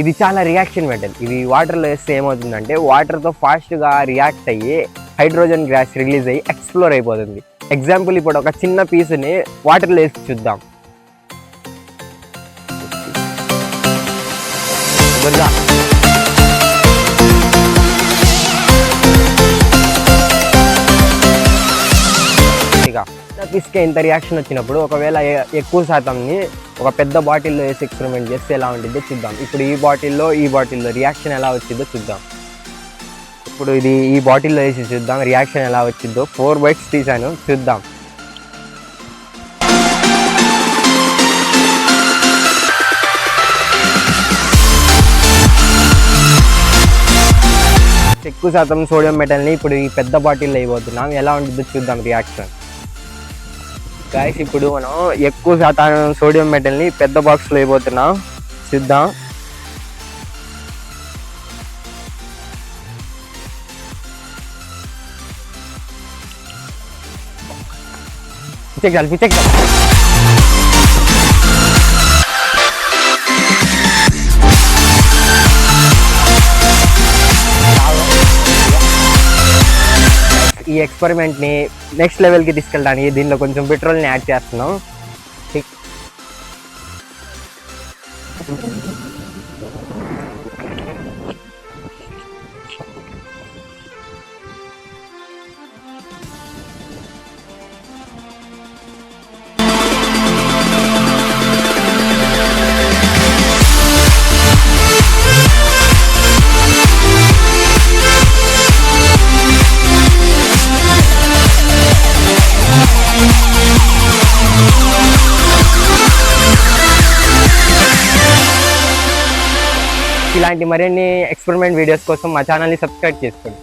ఇది చాలా reaction metal. ఇది వాటర్లో వేస్తే ఏమవుతుందంటే వాటర్తో ఫాస్ట్గా రియాక్ట్ అయ్యి హైడ్రోజన్ గ్యాస్ రిలీజ్ అయ్యి ఎక్స్ప్లోర్ అయిపోతుంది. ఎగ్జాంపుల్ ఇప్పుడు ఒక చిన్న పీస్ని వాటర్లో వేసి చూద్దాం. పీస్కే ఇంత రియాక్షన్ వచ్చినప్పుడు ఒకవేళ ఎక్కువ శాతంని ఒక పెద్ద బాటిల్లో వేసి ఎక్స్పెరిమెంట్ చేస్తే ఎలా ఉంటుందో చూద్దాం. ఇప్పుడు ఈ బాటిల్లో రియాక్షన్ ఎలా వచ్చిందో చూద్దాం. ఇప్పుడు ఇది ఈ బాటిల్లో వేసి చూద్దాం రియాక్షన్ ఎలా వచ్చిందో. 4 bites తీసాను, చూద్దాం. ఎక్కువ శాతం సోడియం మెటల్ని ఇప్పుడు ఈ పెద్ద బాటిల్లో అయిపోతున్నాం. ఎలా ఉంటుందో చూద్దాం రియాక్షన్. గాయస్ ఇప్పుడు మనం ఎక్కువ శాతం సోడియం మెటల్ని పెద్ద బాక్స్లో అయిపోతున్నాం, చూద్దాం. పిచ్చెక్కాలి. ఈ ఎక్స్పెరిమెంట్ని నెక్స్ట్ లెవెల్కి తీసుకెళ్ళడానికి దీనిలో కొంచెం పెట్రోల్ని యాడ్ చేస్తున్నాం. ఇలాంటి మరిన్ని ఎక్స్పెరిమెంట్ వీడియోస్ కోసం మా ఛానల్ని సబ్స్క్రైబ్ చేసుకోండి.